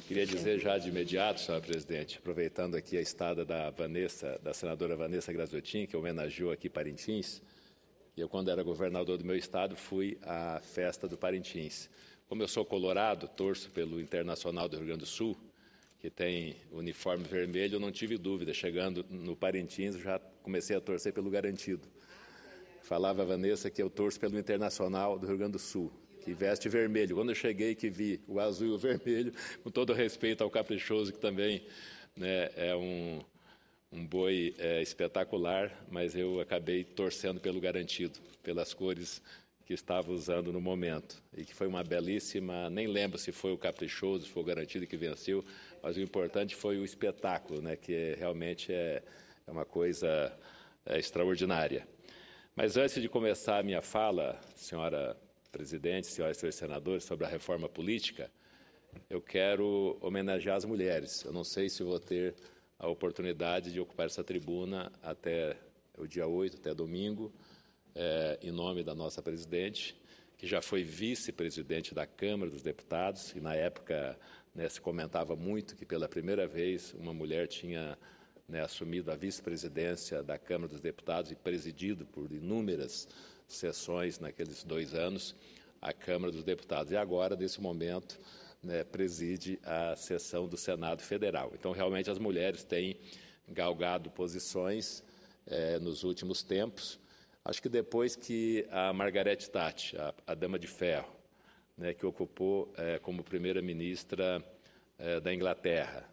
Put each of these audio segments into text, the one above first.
Queria dizer já de imediato, senhora presidente, aproveitando aqui a estada da senadora Vanessa Graziotin, que homenageou aqui Parintins, e eu, quando era governador do meu estado, fui à festa do Parintins. Como eu sou colorado, torço pelo Internacional do Rio Grande do Sul, que tem uniforme vermelho, eu não tive dúvida. Chegando no Parintins, já comecei a torcer pelo garantido. Falava a Vanessa que eu torço pelo Internacional do Rio Grande do Sul, que veste vermelho. Quando eu cheguei, que vi o azul e o vermelho, com todo respeito ao Caprichoso, que também, né, é um boi espetacular, mas eu acabei torcendo pelo garantido, pelas cores que estava usando no momento, e que foi uma belíssima, nem lembro se foi o Caprichoso, se foi o garantido que venceu, mas o importante foi o espetáculo, né, que realmente é uma coisa extraordinária. Mas antes de começar a minha fala, senhora presidente, senhoras e senhores senadores, sobre a reforma política, eu quero homenagear as mulheres. Eu não sei se vou ter a oportunidade de ocupar essa tribuna até o dia 8, até domingo, em nome da nossa presidente, que já foi vice-presidente da Câmara dos Deputados, e na época, né, se comentava muito que pela primeira vez uma mulher tinha, né, assumido a vice-presidência da Câmara dos Deputados e presidido por inúmeras sessões naqueles 2 anos a Câmara dos Deputados. E agora, nesse momento, né, preside a sessão do Senado Federal. Então, realmente, as mulheres têm galgado posições nos últimos tempos. Acho que depois que a Margareth Thatcher, a Dama de Ferro, né, que ocupou como primeira-ministra da Inglaterra,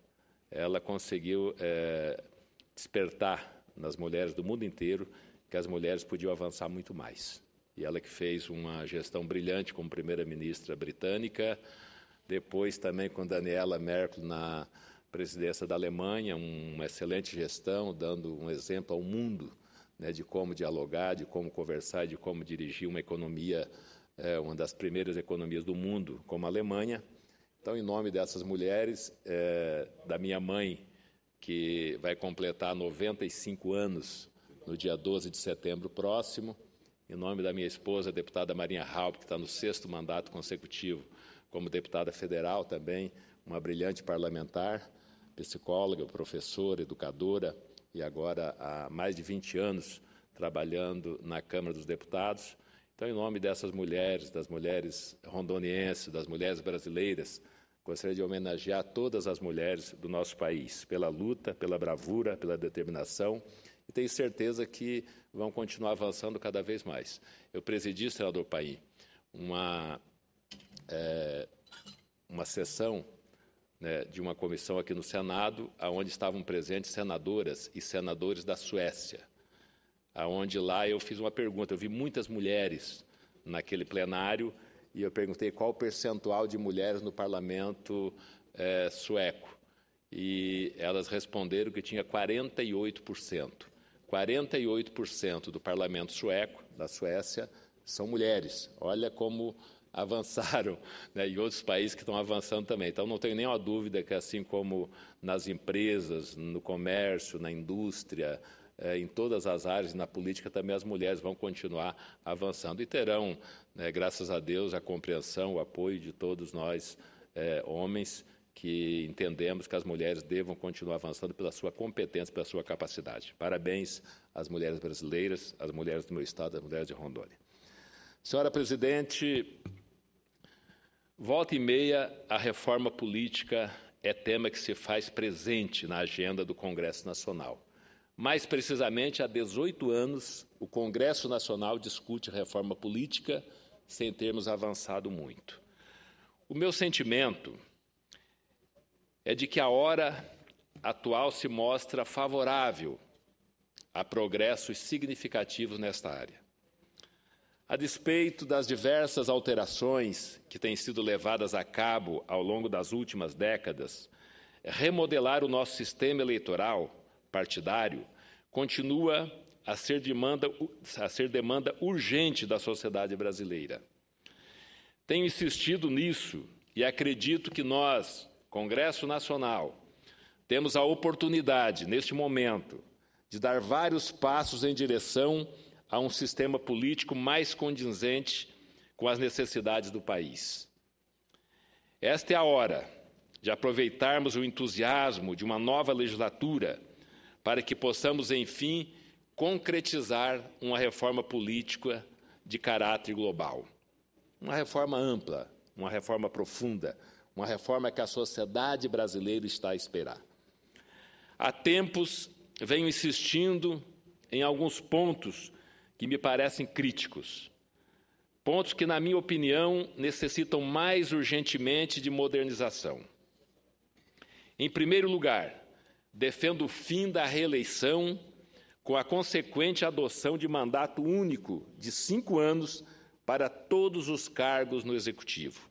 ela conseguiu despertar nas mulheres do mundo inteiro que as mulheres podiam avançar muito mais. E ela que fez uma gestão brilhante como primeira-ministra britânica, depois também com Daniela Merkel na presidência da Alemanha, uma excelente gestão, dando um exemplo ao mundo, né, de como dialogar, de como conversar, de como dirigir uma economia, uma das primeiras economias do mundo, como a Alemanha. Então, em nome dessas mulheres, da minha mãe, que vai completar 95 anos no dia 12 de setembro próximo, em nome da minha esposa, a deputada Marinha Halpe, que está no 6º mandato consecutivo como deputada federal também, uma brilhante parlamentar, psicóloga, professora, educadora, e agora há mais de 20 anos trabalhando na Câmara dos Deputados. Então, em nome dessas mulheres, das mulheres rondonienses, das mulheres brasileiras, gostaria de homenagear todas as mulheres do nosso país, pela luta, pela bravura, pela determinação, e tenho certeza que vão continuar avançando cada vez mais. Eu presidi, senador Paim, uma sessão, né, de uma comissão aqui no Senado, onde estavam presentes senadoras e senadores da Suécia, onde lá eu fiz uma pergunta. Eu vi muitas mulheres naquele plenário e eu perguntei qual o percentual de mulheres no parlamento sueco. E elas responderam que tinha 48%. 48% do parlamento sueco, da Suécia, são mulheres. Olha como avançaram, né, e outros países que estão avançando também. Então, não tenho nenhuma dúvida que, assim como nas empresas, no comércio, na indústria, em todas as áreas, na política também as mulheres vão continuar avançando e terão, né, graças a Deus, a compreensão, o apoio de todos nós, homens, que entendemos que as mulheres devam continuar avançando pela sua competência, pela sua capacidade. Parabéns às mulheres brasileiras, às mulheres do meu estado, às mulheres de Rondônia. Senhora presidente, volta e meia, a reforma política é tema que se faz presente na agenda do Congresso Nacional. Mais precisamente, há 18 anos, o Congresso Nacional discute reforma política sem termos avançado muito. O meu sentimento é de que a hora atual se mostra favorável a progressos significativos nesta área. A despeito das diversas alterações que têm sido levadas a cabo ao longo das últimas décadas, remodelar o nosso sistema eleitoral partidário continua a ser demanda urgente da sociedade brasileira. Tenho insistido nisso e acredito que nós, Congresso Nacional, temos a oportunidade, neste momento, de dar vários passos em direção a um sistema político mais condizente com as necessidades do país. Esta é a hora, de aproveitarmos o entusiasmo de uma nova legislatura para que possamos, enfim, concretizar uma reforma política de caráter global. Uma reforma ampla, uma reforma profunda, uma reforma que a sociedade brasileira está a esperar. Há tempos venho insistindo em alguns pontos que me parecem críticos. Pontos que, na minha opinião, necessitam mais urgentemente de modernização. Em primeiro lugar, defendo o fim da reeleição com a consequente adoção de mandato único de 5 anos para todos os cargos no Executivo.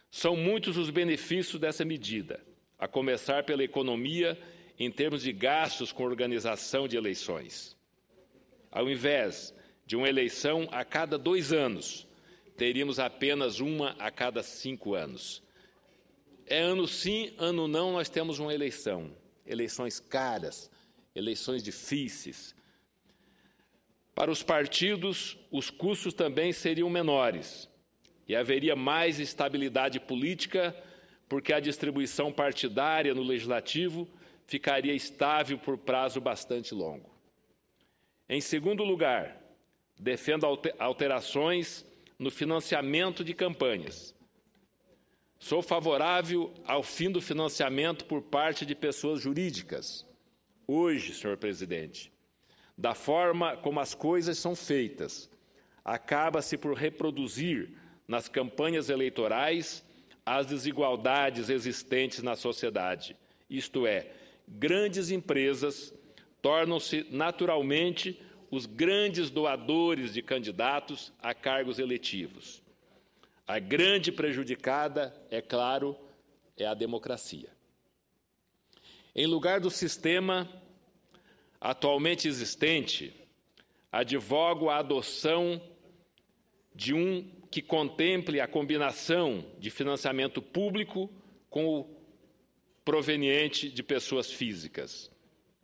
São muitos os benefícios dessa medida, a começar pela economia em termos de gastos com organização de eleições. Ao invés de uma eleição a cada 2 anos, teríamos apenas uma a cada 5 anos. É ano sim, ano não, nós temos uma eleição. Eleições caras, eleições difíceis. Para os partidos, os custos também seriam menores e haveria mais estabilidade política, porque a distribuição partidária no Legislativo ficaria estável por prazo bastante longo. Em segundo lugar, defendo alterações no financiamento de campanhas. Sou favorável ao fim do financiamento por parte de pessoas jurídicas. Hoje, senhor presidente, da forma como as coisas são feitas, acaba-se por reproduzir nas campanhas eleitorais as desigualdades existentes na sociedade. Isto é, grandes empresas tornam-se naturalmente os grandes doadores de candidatos a cargos eletivos. A grande prejudicada, é claro, é a democracia. Em lugar do sistema atualmente existente, advogo a adoção de um que contemple a combinação de financiamento público com o proveniente de pessoas físicas,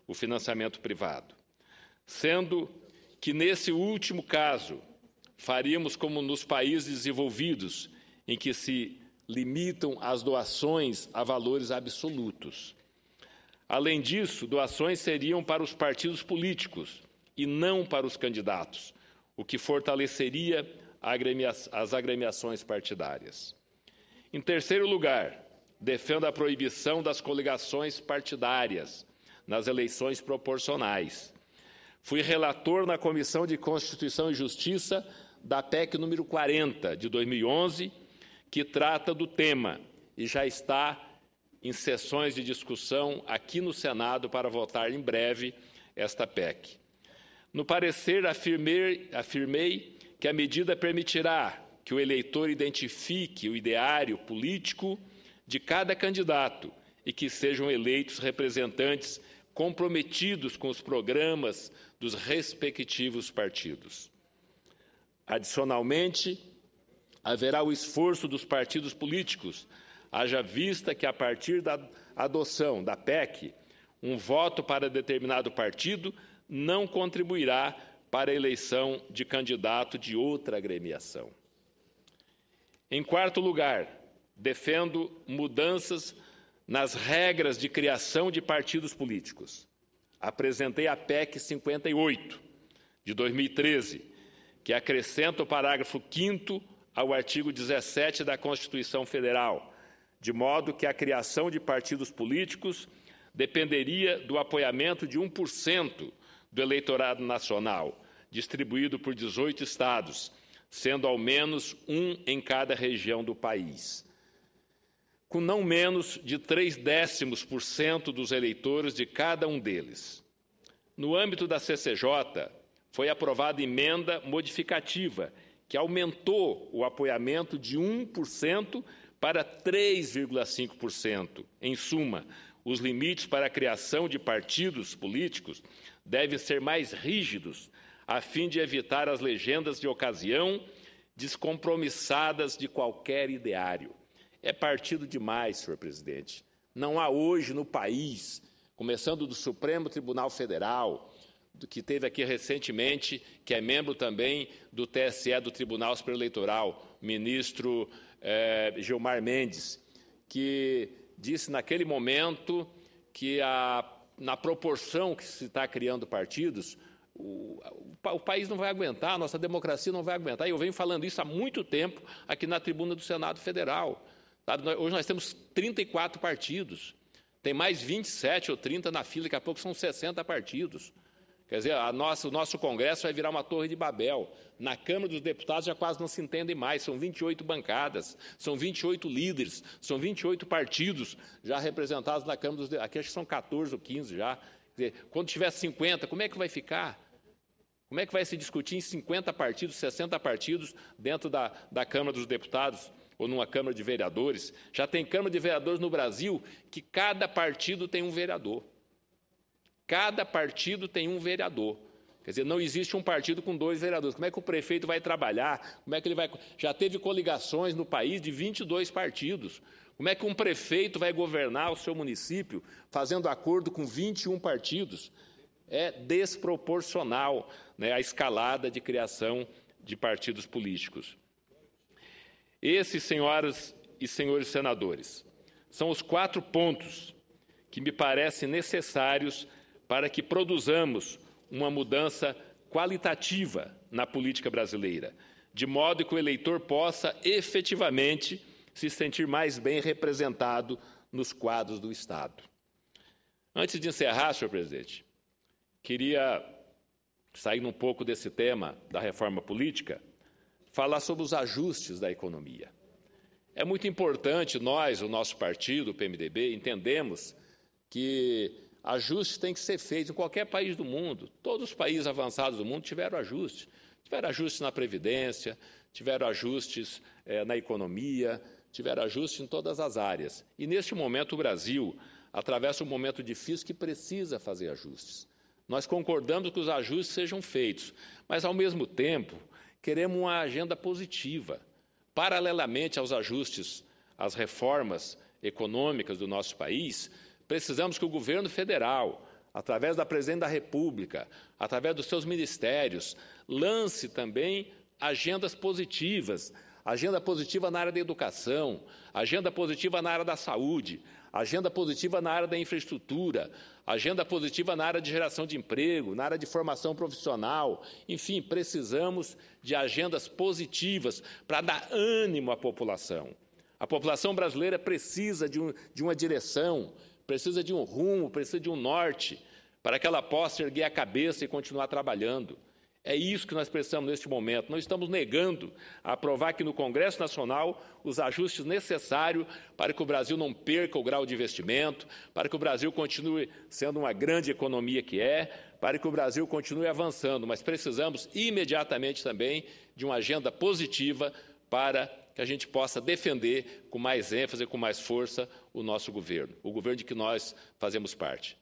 o financiamento privado. Sendo que, nesse último caso, faríamos como nos países desenvolvidos, em que se limitam as doações a valores absolutos. Além disso, doações seriam para os partidos políticos e não para os candidatos, o que fortaleceria as agremiações partidárias. Em terceiro lugar, defendo a proibição das coligações partidárias nas eleições proporcionais. Fui relator na Comissão de Constituição e Justiça da PEC número 40, de 2011, que trata do tema e já está em sessões de discussão aqui no Senado para votar em breve esta PEC. No parecer, afirmei que a medida permitirá que o eleitor identifique o ideário político de cada candidato e que sejam eleitos representantes comprometidos com os programas dos respectivos partidos. Adicionalmente, haverá o esforço dos partidos políticos, haja vista que, a partir da adoção da PEC, um voto para determinado partido não contribuirá para a eleição de candidato de outra agremiação. Em quarto lugar, defendo mudanças nas regras de criação de partidos políticos. Apresentei a PEC 58, de 2013, que acrescenta o parágrafo 5º ao artigo 17 da Constituição Federal, de modo que a criação de partidos políticos dependeria do apoiamento de 1% do eleitorado nacional, distribuído por 18 estados, sendo ao menos um em cada região do país, com não menos de 0,3% dos eleitores de cada um deles. No âmbito da CCJ, foi aprovada emenda modificativa que aumentou o apoiamento de 1% para 3,5%. Em suma, os limites para a criação de partidos políticos devem ser mais rígidos, a fim de evitar as legendas de ocasião descompromissadas de qualquer ideário. É partido demais, senhor presidente. Não há hoje no país, começando do Supremo Tribunal Federal, que teve aqui recentemente, que é membro também do TSE, do Tribunal Superior Eleitoral, ministro Gilmar Mendes, que disse naquele momento que na proporção que se está criando partidos, o país não vai aguentar, a nossa democracia não vai aguentar. E eu venho falando isso há muito tempo aqui na tribuna do Senado Federal. Sabe? Hoje nós temos 34 partidos, tem mais 27 ou 30 na fila, daqui a pouco são 60 partidos. Quer dizer, o nosso Congresso vai virar uma torre de Babel. Na Câmara dos Deputados já quase não se entendem mais, são 28 bancadas, são 28 líderes, são 28 partidos já representados na Câmara dos Deputados. Aqui acho que são 14 ou 15 já. Quer dizer, quando tiver 50, como é que vai ficar? Como é que vai se discutir em 50 partidos, 60 partidos dentro da Câmara dos Deputados ou numa Câmara de Vereadores? Já tem Câmara de Vereadores no Brasil que cada partido tem um vereador. Cada partido tem um vereador. Quer dizer, não existe um partido com 2 vereadores. Como é que o prefeito vai trabalhar? Como é que ele vai... Já teve coligações no país de 22 partidos. Como é que um prefeito vai governar o seu município fazendo acordo com 21 partidos? É desproporcional, né, a escalada de criação de partidos políticos. Esses, senhoras e senhores senadores, são os 4 pontos que me parecem necessários para que produzamos uma mudança qualitativa na política brasileira, de modo que o eleitor possa efetivamente se sentir mais bem representado nos quadros do Estado. Antes de encerrar, senhor presidente, queria, saindo um pouco desse tema da reforma política, falar sobre os ajustes da economia. É muito importante, nós, o nosso partido, o PMDB, entendemos que ajustes têm que ser feitos em qualquer país do mundo. Todos os países avançados do mundo tiveram ajustes. Tiveram ajustes na Previdência, tiveram ajustes na economia, tiveram ajustes em todas as áreas. E, neste momento, o Brasil atravessa um momento difícil que precisa fazer ajustes. Nós concordamos que os ajustes sejam feitos, mas, ao mesmo tempo, queremos uma agenda positiva. Paralelamente aos ajustes, às reformas econômicas do nosso país, precisamos que o governo federal, através da Presidente da República, através dos seus ministérios, lance também agendas positivas, agenda positiva na área da educação, agenda positiva na área da saúde, agenda positiva na área da infraestrutura, agenda positiva na área de geração de emprego, na área de formação profissional. Enfim, precisamos de agendas positivas para dar ânimo à população. A população brasileira precisa de uma direção, precisa de um rumo, precisa de um norte, para que ela possa erguer a cabeça e continuar trabalhando. É isso que nós precisamos neste momento. Não estamos negando a aprovar aqui no Congresso Nacional os ajustes necessários para que o Brasil não perca o grau de investimento, para que o Brasil continue sendo uma grande economia que é, para que o Brasil continue avançando, mas precisamos imediatamente também de uma agenda positiva para que a gente possa defender com mais ênfase, com mais força, o nosso governo, o governo de que nós fazemos parte.